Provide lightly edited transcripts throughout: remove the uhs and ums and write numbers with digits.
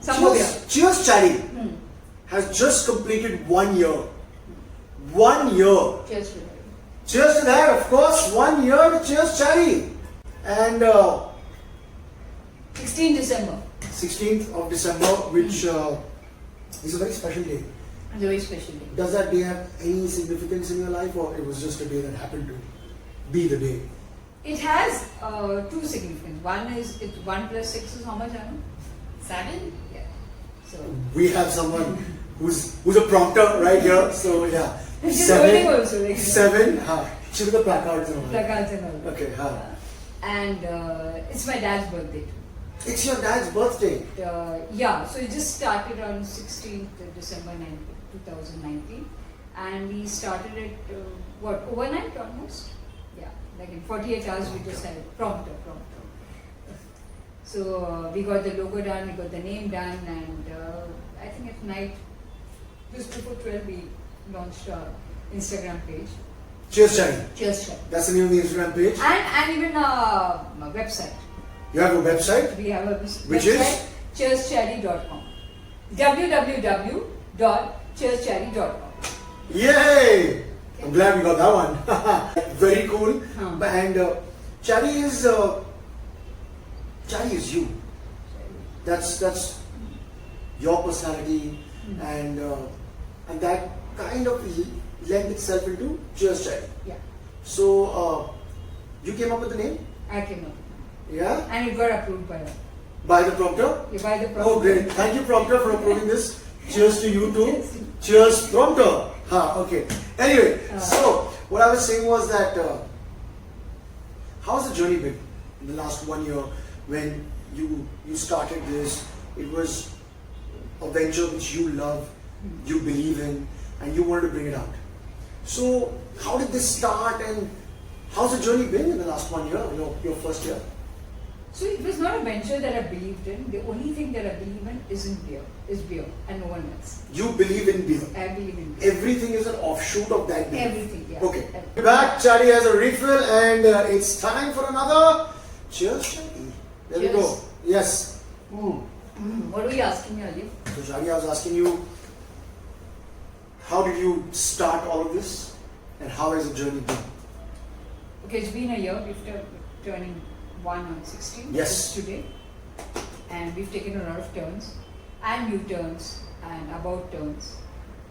Cheers Charity has just completed 1 year. 1 year. Cheers to that. Cheers to that, of course. 1 year to Cheers Charity. And 16 December. 16th of December, which is a very special day. It's a very special day. Does that day have any significance in your life, or it was just a day that happened to be the day? It has two significance. One is 1 plus 6 is how much, Anu? 7? Yeah. So We have someone who's a prompter right here, so yeah. she's holding also, like, 7. She's with the placards and all. placards and all. Okay. And it's my dad's birthday too. It's your dad's birthday. Yeah, so it just started on 16th December 2019, and we started it overnight almost. Yeah, like in 48 hours we just had it prompter. So we got the logo done, we got the name done, and I think at night, just before 12, we launched our Instagram page. Cheers Charity. Cheers Charity. That's the name of the Instagram page. And even a website. You have a website? We have a Which website, is? cheerscharity.com. www.cheerscharity.com. Yay! I'm glad we got that one. Very cool. And Charity is you. That's your personality, and that kind of lent itself into Cheers Charity. Yeah, So you came up with the name? I came up. Yeah? And it got approved by By the prompter? by the Oh, great. Thank you, prompter, for approving this. Cheers to you too. Cheers, prompter. Okay. Anyway, so what I was saying was that how's the journey been in the last 1 year when you started this? It was a venture which you love, you believe in, and you wanted to bring it out. So how did this start, and how's the journey been in the last 1 year, your first year? So it was not a venture that I believed in. The only thing that I believe in is beer, and no one else. You believe in beer. I believe in beer. Everything is an offshoot of that beer. Everything, yeah. Okay. Everything. Back, Charity has a refill, and it's time for another Cheers, Charity. There we Cheers. go. Yes. What were you asking me earlier? So, Charity, I was asking you, how did you start all of this, and how has the journey been? Okay, it's been a year. We've turning 1 on 16th. Yes. Today, and we've taken a lot of turns, and U-turns, and about turns.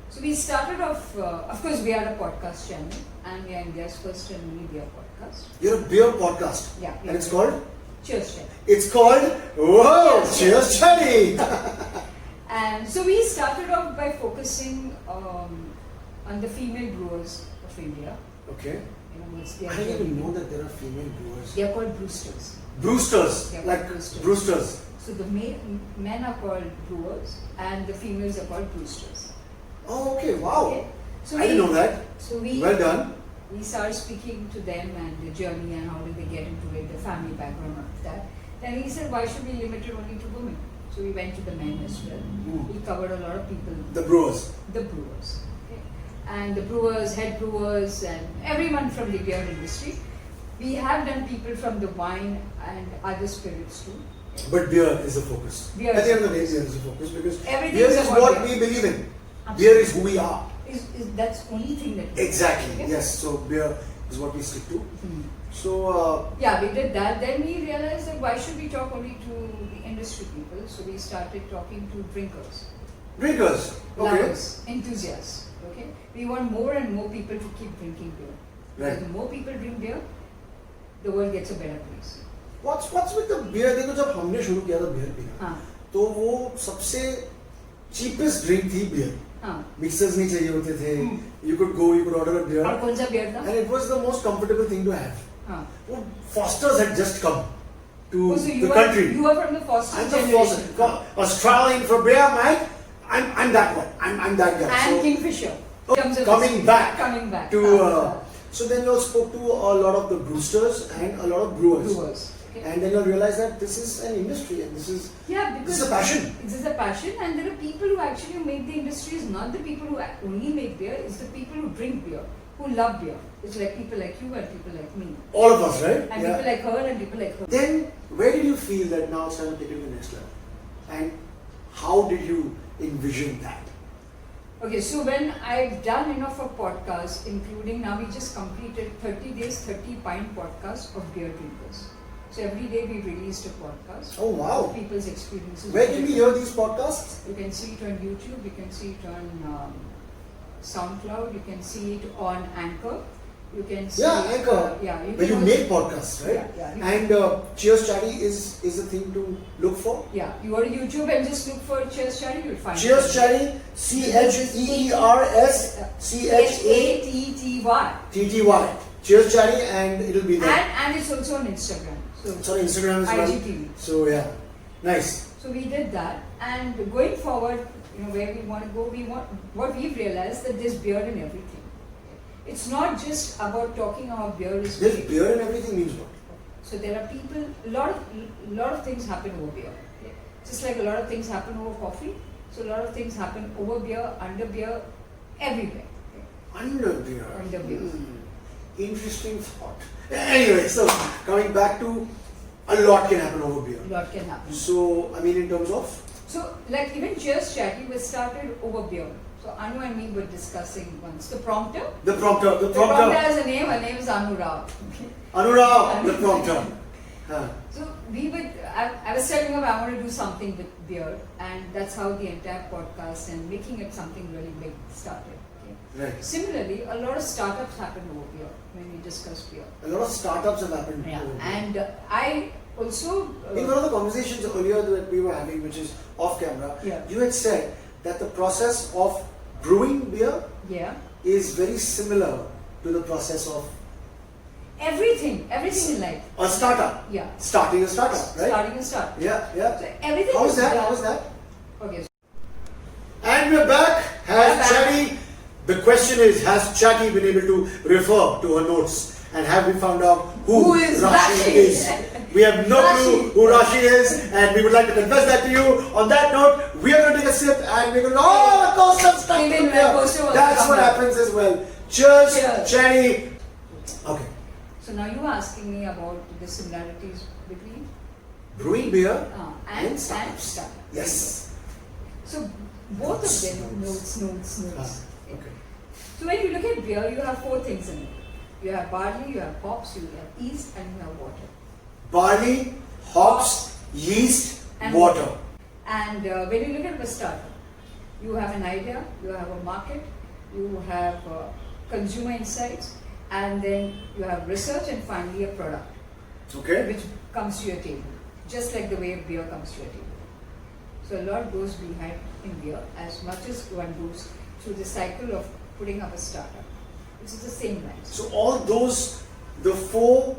So we started off. Of course, we are a podcast channel, and we are India's first and only beer podcast. You're a beer podcast. Yeah. And it's called? Cheers, Chef. It's called, whoa, Cheers, Charity. And so we started off by focusing on the female brewers of India. Okay. What's I their didn't journey. even know that there are female brewers. They are called Brewsters. Brewsters. Yeah, Like Brewsters. Brewsters. So the men are called brewers, and the females are called Brewsters. Oh, okay. Wow. Okay. So I didn't know that. So we Well done. we started speaking to them and the journey and how did they get into it, the family background of that. Then he said, why should we limit it only to women? So we went to the men as well. We covered a lot of people. The brewers. The brewers. Okay. And the brewers, head brewers, and everyone from the beer industry. We have done people from the wine and other spirits too. But beer is the focus. Beer At the is end of the day, the beer is the focus, because Everything beer is is about what beer. we believe in. Absolutely. Beer is who we are. That's the only thing that we Exactly. do, okay? Yes. So beer is what we stick to. So Yeah, we did that. Then we realized that why should we talk only to the industry people? So we started talking to drinkers, drinkers. Okay. lovers, enthusiasts. Okay, we want more and more people to keep drinking beer. Right. Because the more people drink beer, the world gets a better place. What's with the beer? देखो जब हमने शुरू किया था beer पीना, हाँ, तो वो सबसे cheapest drink थी beer. हाँ. Mixers नहीं चाहिए होते थे. You could go, you could order a beer, और कौन सा beer था? and it was the most comfortable thing to have. हाँ. वो Foster's had just come to Oh, so the you country. You are from the Foster I'm the generation. Foster. Australian for beer, mate. I'm that one. I'm that guy. And So, Kingfisher. oh, Comes with coming whiskey. back Coming back. to so then you spoke to a lot of the Brewsters and a lot of brewers. brewers. Okay. And then you'll realize that this is an industry, and this is Yeah, because this is a passion. This is a passion, and there are people who actually make the industry. Is not the people who only make beer. It's the people who drink beer, who love beer. It's like people like you and people like me, All of us, right? and people like her and people like her. Then where did you feel that now it's time to take it to the next level? And how did you envision that? Okay, so when I've done enough of podcasts, including now we just completed 30 days, 30 pint podcast of beer drinkers. So every day we released a podcast. Oh wow! Of people's experiences. Where can we hear these podcasts? You can see it on YouTube, you can see it on SoundCloud, you can see it on Anchor. You can see Anchor. Yeah, But you also- make podcasts, right? Yeah. And Cheers Chatty is the thing to look for. Yeah, you go to YouTube and just look for Cheers Chatty, you'll find Cheers it. Chatty, CHEERSCHATTY. Cheers Chatty, and it'll be there. And it's also on Instagram. So It's on Instagram as well. IGTV. So yeah, nice. So we did that, and going forward, where we want to go, what we've realized that there's beer in everything. It's not just about talking about beer. There's beer and everything means what? So there are people. A lot of things happen over beer. Okay? Just like a lot of things happen over coffee. So a lot of things happen over beer, under beer, everywhere. Okay? Under beer. Under beer. Interesting thought. Anyway, so coming back to a lot can happen over beer. A lot can happen. So I mean, in terms of So like even Cheers Chatty was started over beer. So Anu and me were discussing once. The prompter. the prompter, The prompter has a name. Her name is Anu Rao. Anurag, the prompter. Huh. So we would. I was telling her I want to do something with beer, and that's how the entire podcast and making it something really big started. Okay? Right. Similarly, a lot of startups happen over beer when we discuss beer. A lot of startups have happened. Yeah. over beer. And I also. In one of the conversations earlier that we were having, which is off camera, Yeah. you had said that the process of brewing beer Yeah. is very similar to the process of Everything in life. a startup. Yeah. Starting a startup, right? Starting a startup. Yeah, yeah. So everything. How is was that? done- How was that? Okay. And we're back. We're back. Chatty, the question is, has Chatty been able to refer to her notes? And have we found out who Who is Rashi Rashi? is? We have no clue Rashi. who Rashi is, and we would like to confess that to you. On that note, we are going to take a sip, and we're going to, of course, I'm stuck Even in when here. Costa was That's what coming. happens as well. Cheers, Cheers. Chatty. Okay. So now you are asking me about the similarities between Brewing beer and startups. startups. Yes. So both Notes, of them notes. notes. Ah, okay. So when you look at beer, you have four things in it. You have barley, you have hops, you have yeast, and you have water. Barley, hops, yeast, And water. And when you look at the startup, you have an idea, you have a market, you have consumer insights, and then you have research, and finally a product Okay. which comes to your table, just like the way beer comes to your table. So a lot goes behind in beer as much as one goes through the cycle of putting up a startup, which is the same lines. So all those, the four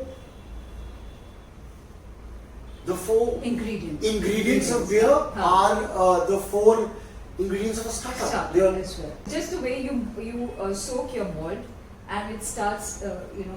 Ingredients of beer are the four ingredients of a startup. They are as well. Just the way you soak your malt, and it starts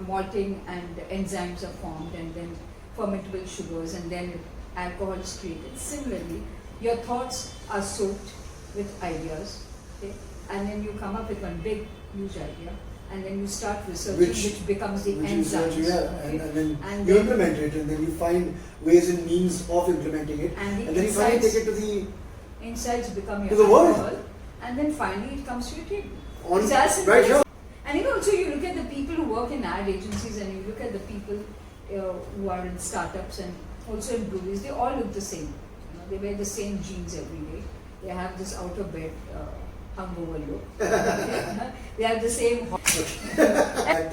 malting, and enzymes are formed, and then fermentable sugars, and then alcohol is created. Similarly, your thoughts are soaked with ideas, okay? And then you come up with one big huge idea, and then you start researching, which becomes the which is enzymes, and then And you then- implement it, and then you find ways and means of implementing it, And the and then you finally insights- take it to the insights become your To the world. alcohol, and then finally it comes to your table. on It's as simple right as- here. And also you look at the people who work in ad agencies, and you look at the people who are in startups and also in breweries, they all look the same. They wear the same jeans every day. They have this out of bed hungover look. They have the same. At,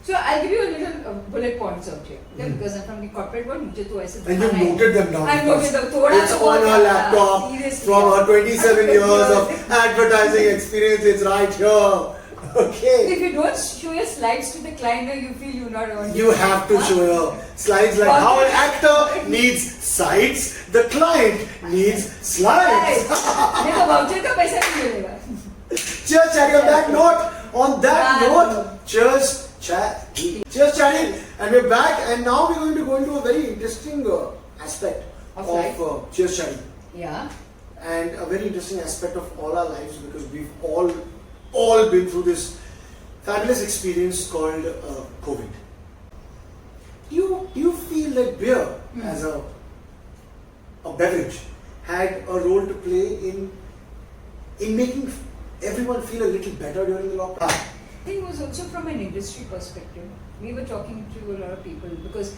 So I'll give you a little bullet points out here. Because I'm from the corporate world, मुझे तो ऐसे and you दिखाना है। noted them down. I because noted them. थोड़ा It's तो on बहुत her ज्यादा, laptop seriously. from her 27 years of advertising experience. It's right here. Okay. If you don't show your slides to the client, you feel you're not on. You have to show your slides like how an actor needs sides, the client needs slides. देखो voucher का पैसा नहीं मिलेगा. Cheers, Chatty. On that note, cheers, Chatty. Cheers, Chatty. And we're back, and now we're going to go into a very interesting aspect Of of life. Cheers, Chatty. Yeah. And a very interesting aspect of all our lives, because we've all been through this fabulous experience called COVID. Do you feel that beer as a beverage had a role to play better during the lockdown? I think it was also from an industry perspective. We were talking to a lot of people because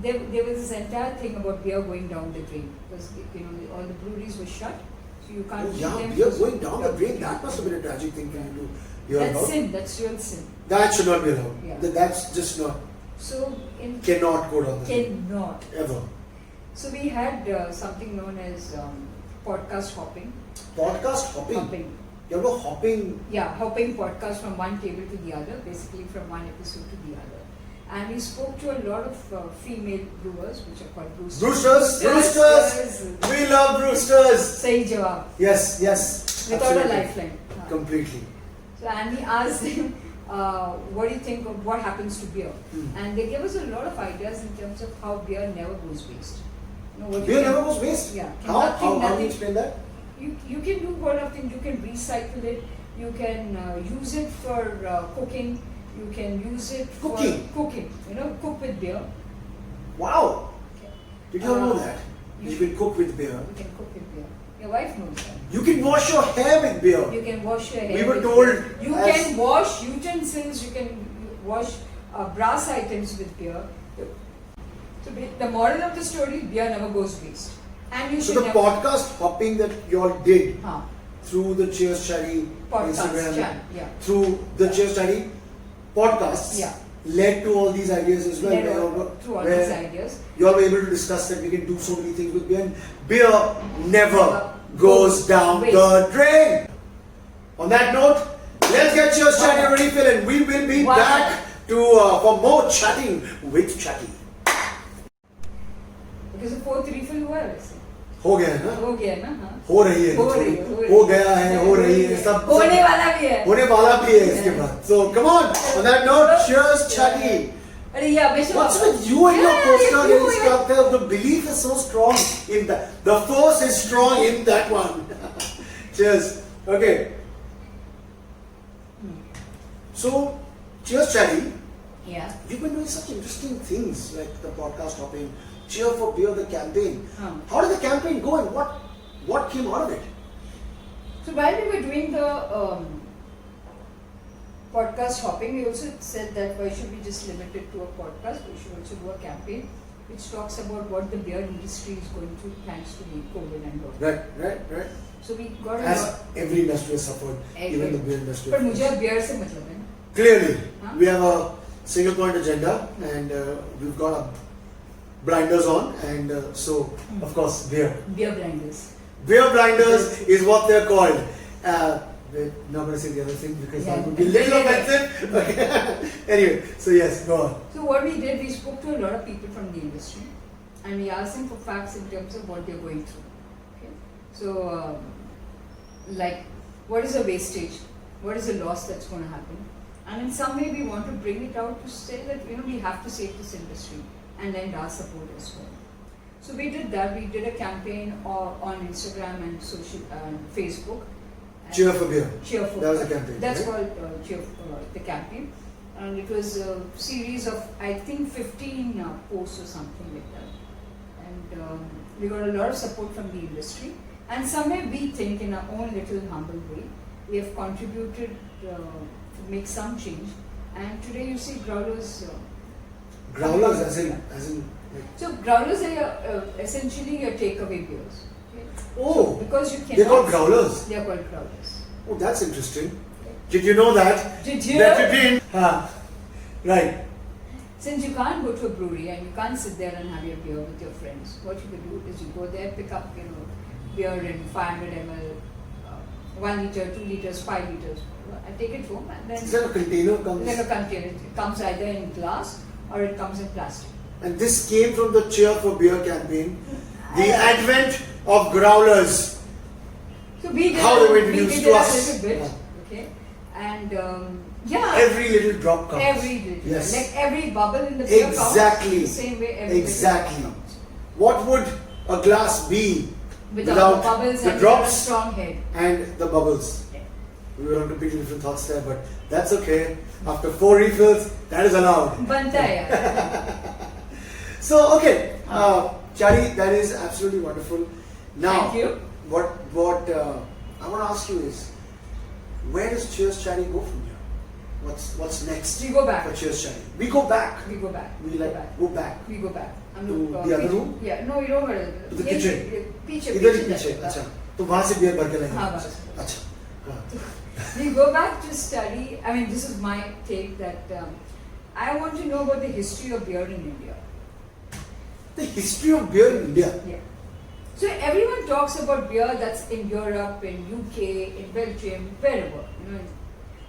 there was this entire thing about beer going down the drain because all the breweries were shut, so you can't. Yeah, them beer to- going down the drain. That must have been a tragic thing for you to hear That's about. sin. That's real sin. That should not be allowed. Yeah. That's just not, So in cannot go down the drain. cannot. Ever. So we had something known as podcast hopping. Podcast hopping. Hopping. You know, hopping. Yeah, hopping podcast from one table to the other, basically from one episode to the other. And we spoke to a lot of female brewers, which are called Brewsters. Brewsters! Brewsters! We love Brewsters! Sahi jawab. Yes, yes. Without a absolutely. lifeline. Completely. So, and we asked them, what do you think of what happens to beer? And they gave us a lot of ideas in terms of how beer never goes waste. What Beer you can- never goes waste? Yeah. How do you Nothing. explain that? You can do a lot of things. You can recycle it. You can use it for cooking. You can use it for Cooking? cooking. Cook with beer. Wow! Did you know Uh, that? you- You can cook with beer. You can cook with beer. Your wife knows that. You can wash your hair with beer. You can wash your hair. We were with told beer. You as- can wash utensils. You can wash brass items with beer. So the moral of the story: beer never goes waste, and you So should the never. podcast hopping that you all did Huh. through the Cheers Charity Podcast, Instagram, yeah. through the Cheers Charity podcasts, Yeah. led to all these ideas as well. Led where all- you- through all where these ideas. You all were able to discuss that we can do so many things with beer, and beer never Never goes goes down waste. the drain. On that note, let's get Cheers Charity refill, and we will be Wow. back to for more chatting with Chatty. Because the fourth refill हुआ है वैसे. हो गया है ना? हो गया ना हाँ. हो रही है हो थोड़ी, रही है, हो गया है, हो रही है, सब होने वाला भी है. होने वाला भी है इसके बाद. So come on. On that note, cheers, Chatty. अरे ये हमेशा. What's with you and your Yeah, poster you getting and- stuck there? The belief is so strong in that. The force is strong in that one. Cheers. Okay. So, cheers, Chatty. Yeah. You've been doing such interesting things like the podcast hopping, Cheer for Beer, the campaign. How did the campaign go and what came out of it? So while we were doing the podcast hopping, we also said that why should we just limit it to a podcast? We should also do a campaign which talks about what the beer industry is going through thanks to the COVID and all. Right. So we got a As lot. every industry has suffered, even the beer industry. पर मुझे अब beer से मतलब है. Clearly, Huh? we have a single point agenda and we've got our blinders on and so, of course, beer. Beer blinders. Beer blinders is what they're called. We're not going to say the other thing because Yeah. that would be a little offensive. Okay. Anyway, so yes, go on. So what we did, we spoke to a lot of people from the industry and we asked them for facts in terms of what they're going through. Okay? So, like, what is the wastage? What is the loss that's going to happen? And in some way we want to bring it out to say that, we have to save this industry and lend our support as well. So we did that. We did a campaign on Instagram and Facebook. And Cheer for beer. Cheer for That was Beer. a campaign, That's right? called Cheer for the campaign. And it was a series of, I think, 15 posts or something like that. And we got a lot of support from the industry. And somewhere we think, in our own little humble way, we have contributed to make some change. And today you see growlers. Growlers, as in like, So growlers are essentially your takeaway beers. Okay? oh, So because you cannot. they're called growlers. They are called growlers. Oh, that's interesting. Did you know that? Did you? That you didn't. Right. Since you can't go to a brewery and you can't sit there and have your beer with your friends, what you can do is you go there, pick up, beer in 500 ml, 1 liter, 2 liters, 5 liters, and take it home, and then Is that a container comes? like a container. It comes either in glass or it comes in plastic. And this came from the Cheer for Beer campaign. The advent of growlers. So we did How they were we introduced did to it a us. little bit, Yeah. okay, and yeah. Every little drop counts. Every little, Yes. like every bubble in the beer counts. Exactly. The same way every Exactly. little counts. What would a glass be Without the bubbles the and drops without a strong head. and the bubbles? Yeah. We were on completely different thoughts there, but that's okay. After 4 refills, that is allowed. बनता है यार. So, okay, Chari, that is absolutely wonderful. Now, Thank you. what I want to ask you is, where does Cheers Charity go from here? What's next? We go back. For Cheers Charity. We go back. We go back. We like go back. We go back. To the other room? Yeah, no, you don't go To the kitchen. पीछे इधर ही पीछे पीछे. अच्छा. तो वहाँ से beer भर के लाएंगे. हाँ, बस. अच्छा. हाँ. We go back to study. I mean, this is my take that I want to know about the history of beer in India. The history of beer in India. Yeah. So everyone talks about beer that's in Europe, in UK, in Belgium, wherever, you know.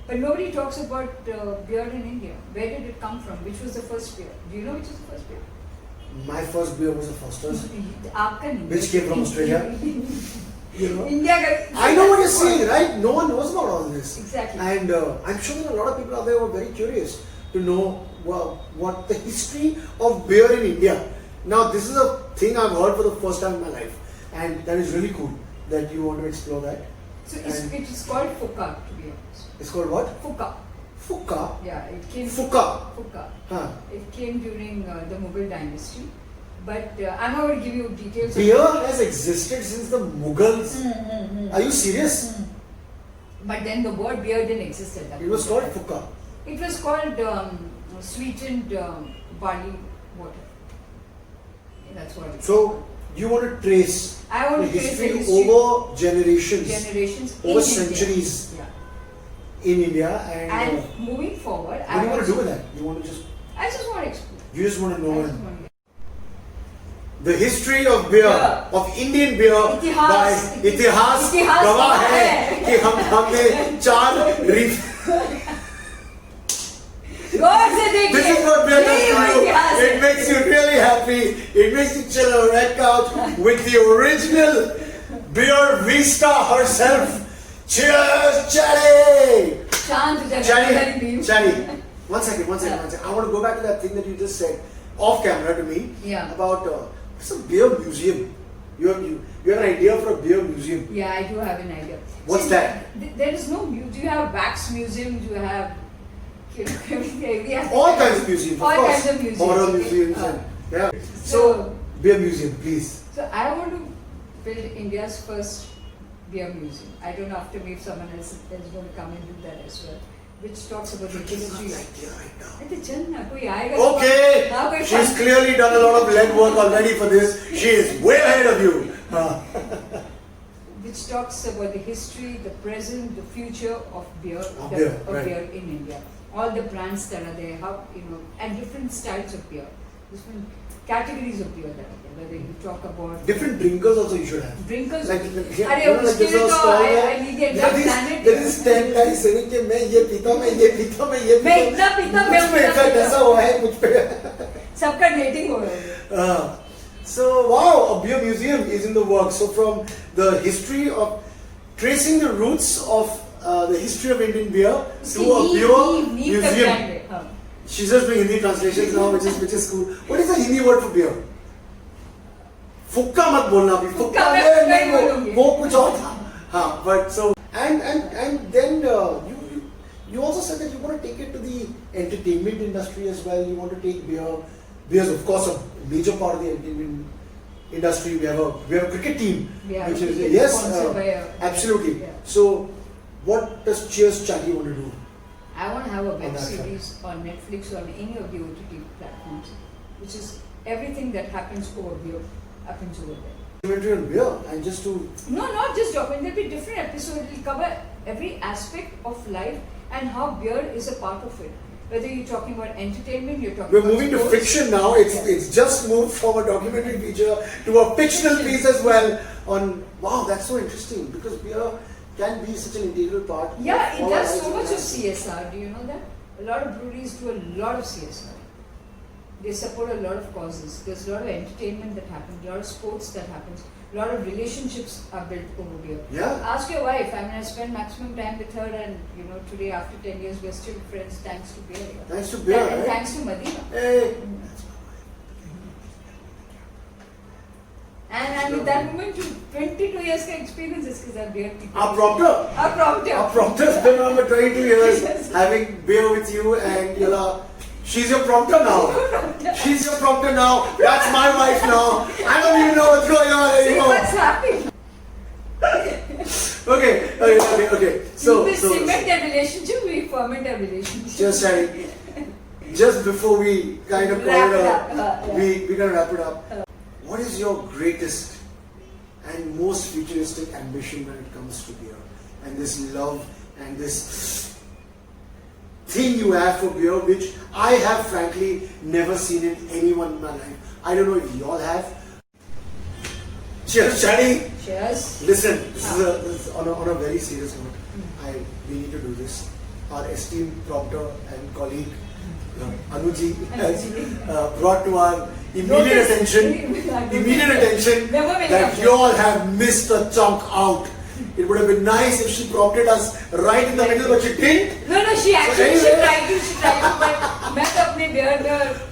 But nobody talks about beer in India. Where did it come from? Which was the first beer? Do you know which was the first beer? My first beer was a Foster's, आपका नहीं. which came from Australia. You know. India का. I know what you're saying, right? No one knows about all this. Exactly. And I'm sure that a lot of people out there were very curious to know what the history of beer in India. Now, this is a thing I've heard for the first time in my life, and that is really cool that you want to explore that. So it is called Fukka, to be honest. It's called what? Fukka. Fukka. Yeah, it came. Fukka. Fukka. Huh. It came during the Mughal dynasty. But I'm not going to give you details. Beer has existed since the Mughals. Are you serious? But then the word beer didn't exist at that. It was called Fukka. It was called sweetened barley water. That's what it is. So you want to trace I want the to trace history the history over generations, generations over in centuries India. Yeah. in India, and And moving forward, what do you want to do with that? You want to I just want to explore. you just want to know I just want to the history of beer, Yeah. of Indian beer इतिहास. by इतिहास इतिहास गवाह गवाह है है. कि हमने चार रीफ. गौर से देखिए. This is what beer does यही वो to you. इतिहास है. It makes you really happy. It makes you chill on a red couch with the original beer vista herself. Cheers, Charlie! शांत जगह में भी. Charlie, one second. I want to go back to that thing that you just said off camera to me Yeah. about it's a beer museum. You have an idea for a beer museum. Yeah, I do have an idea. What's See, that? There is no do you have wax museum? Do you have we have All kinds of museums, all of course. kinds of museums. Horror okay? museums and yeah. So So- beer museum, please. So I want to build India's first beer museum. I don't know after me if someone else is going to come and do that as well, which talks about the history. Idea right now. अरे चल ना कोई आएगा तो- Okay, हाँ, कोई she's fun- clearly done a lot of legwork already for this. She is way ahead of you. which talks about the history, the present, the future of beer, Of beer, right. beer in India. All the brands that are there, how and different styles of beer, different categories of beer that are there. Whether you talk about Different drinkers also you should have. drinkers. Like, yeah, अरे you know, like उसके there's लिए a तो stall I where need the exact planet. there is 10 guys saying कि मैं ये पीता हूँ, मैं ये पीता हूँ, मैं ये मैं पीता इतना हूँ. पीता हूँ, मुझ मैं पे उतना effect पीता ऐसा हुआ है मुझ पे. सबका डेटिंग हो रहा है. So wow, a beer museum is in the works. So from the history of tracing the roots of the history of Indian beer to a beer museum. She's just doing Hindi translations now, which is cool. What is the Hindi word for beer? फुक्का मत बोलना अभी. फुक्का फुक्का मैं नहीं, नहीं बोलूंगी. वो कुछ और था. हाँ, but so and then you also said that you want to take it to the entertainment industry as well. You want to take beer's of course a major part of the entertainment industry. We have a cricket team, Yeah, which is cricket yes, sponsored by a- absolutely. Yeah. So what does Cheers Charlie want to do? I want to have a On web that series on Netflix or on any of the OTT platforms, which is everything that happens over beer happens over there. Documentary on beer and just to No, not just documentary. There'll be different episodes. It'll cover every aspect of life and how beer is a part of it. Whether you're talking about entertainment, you're talking we're about moving to sports. fiction now. It's just moved from a documentary feature to a fictional piece as well. On wow, that's so interesting because beer can be such an integral part. Yeah, of it our does lives so and much of lives. CSR. Do you know that? A lot of breweries do a lot of CSR. They support a lot of causes. There's a lot of entertainment that happens, a lot of sports that happens, a lot of relationships are built over beer. Yeah. Ask your wife. I mean, I spend maximum time with her, and today after 10 years, we're still friends thanks to beer. Thanks to beer, and right? thanks to Madina. Hey. And with that woman, 22 years का experience इसके साथ beer की. Our prompter. Our prompter. Our prompter's been on for 22 years having beer with you, and she's your prompter now. She's your prompter now. That's my wife now. I don't even know what's going on See anymore. what's happening. Okay. So, we cement a relationship, we ferment a relationship. just Chatty, just before we kind of call Wrap it it up, up, yeah. we're gonna wrap it up. What is your greatest and most futuristic ambition when it comes to beer and this love and this thing you have for beer, which I have frankly never seen in anyone in my life? I don't know if you all have. Cheers, Chatty. Cheers. Listen, this is on a very serious note. We need to do this. Our esteemed prompter and colleague Anuji has brought to our immediate attention that you all have missed a chunk out. It would have been nice if she prompted us right in the middle, but she didn't. No, she actually So anyway. she tried to, but मैं तो अपने beer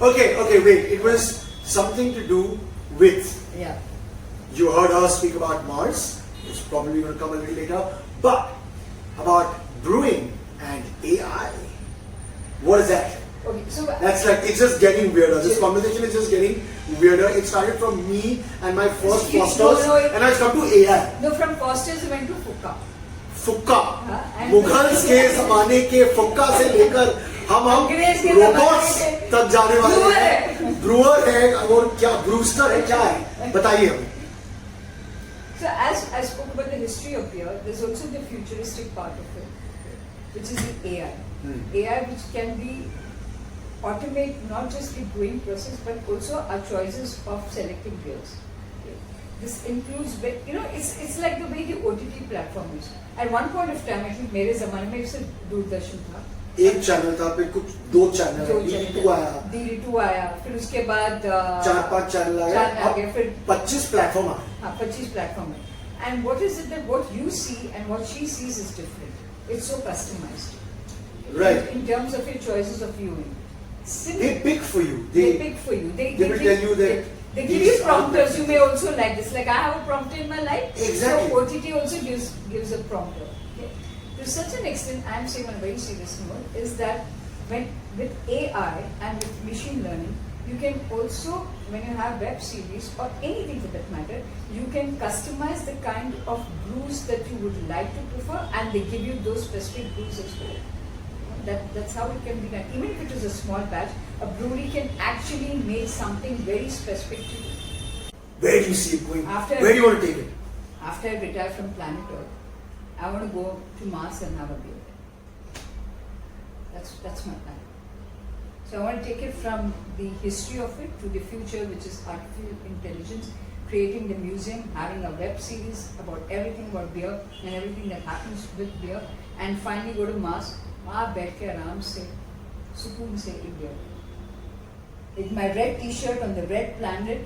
Okay, wait. It was something to do with. yeah. You heard her speak about Mars. It's probably going to come a little later. But about brewing and AI. What is that? Okay, so That's like, it's just getting weirder. This conversation is just getting weirder. It started from me and my first Fosters, and now it's come to AI. no, from Foster's we went to Fuka. फुक्का and- Mughals के जमाने के फुक्का से लेकर हम अंग्रेज के robots जमाने के तक जाने वाले ब्रूअर हैं. ब्रूअर है और क्या ब्रूस्टर है, क्या है, बताइए हमें. So as I spoke about the history of beer, there's also the futuristic part of it, which is the AI. AI which can be automate not just the brewing process but also our choices of selecting beers. Okay. This includes, it's like the way the OTT platform is. At one point of time, at least मेरे ज़माने में सिर्फ दूरदर्शन था. एक channel था, फिर कुछ दो चैनल, DD2 आया, DD2 आया, फिर उसके बाद 4-5 चैनल आ गए, फिर 25 प्लेटफॉर्म आ गए. हाँ, 25 प्लेटफॉर्म है. And what is it that what you see and what she sees is different. It's so customized. Right. In terms of your choices of viewing. They pick for you. They pick for you. They will tell you that they give these you are prompters. the- You may also like this. Like I have a prompter in my life. Exactly. So OTT also gives a prompter. Okay. To such an extent, I am saying on a very serious note, is that when with AI and with machine learning, you can also, when you have web series or anything for that matter, you can customize the kind of brews that you would like to prefer, and they give you those specific brews as well. That's how it can be done. Even if it is a small batch, a brewery can actually make something very specific to you. Where do you see it going? After- Where do you want to take it? After I retire from planet Earth, I want to go to Mars and have a beer. That's my plan. So I want to take it from the history of it to the future, which is artificial intelligence, creating the museum, having a web series about everything about beer and everything that happens with beer, and finally go to Mars. वहाँ बैठ के आराम से सुकून से एक beer. With my red T-shirt on the red planet,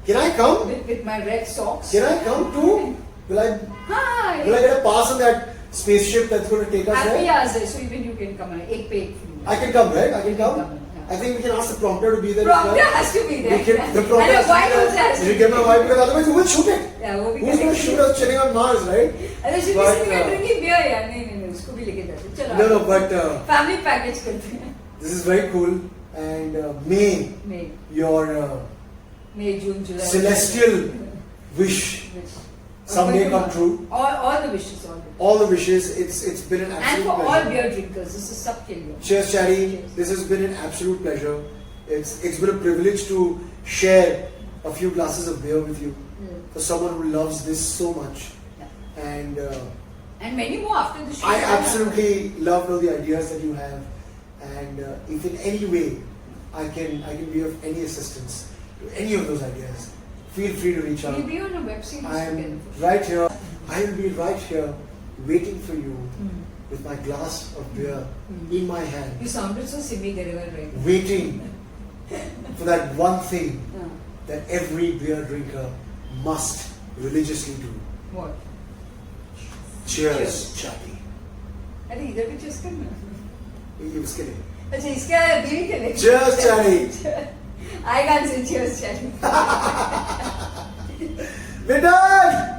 Can I come? with my red socks. Can I come too? Will I Hi. get a pass on that spaceship that's going to take us Happy there? hours है, so even you can come. एक पे एक free. I can come, right? I can come. yeah. I think we can ask the prompter to be there. Prompter as well. has to be there. We can, the prompter And a has to wife be also there. has to You be get my there. wife because otherwise who will shoot it? Yeah, वो भी Who's going to shoot us chilling on Mars, right? And then she'll be But, sitting there drinking beer यार नहीं उसको भी लेके जाते चलो No, but family package करते हैं this is very cool. And may your May June July celestial wish someday come true. all the wishes All the wishes. It's been an and absolute for all pleasure. beer drinkers this is सबके लिए Cheers, Chatty. Cheers. This has been an absolute pleasure. It's been a privilege to share a few glasses of beer with you for someone who loves this so much. Yeah. And many more after the show I absolutely love all the ideas that you have. And if in any way I can be of any assistance to any of those ideas, feel free to reach out. we'll be on a web series I am together right here. I will be right here waiting for you with my glass of beer in my hand, you sounded so Simi Garewal right waiting for that one thing now. that every beer drinker must religiously do. What Cheers, Cheers. Chatty. अरे इधर भी chess करना He was kidding. अच्छा इसका बीवी के लिए Cheers, Chatty. I can't say cheers Chatty We're done!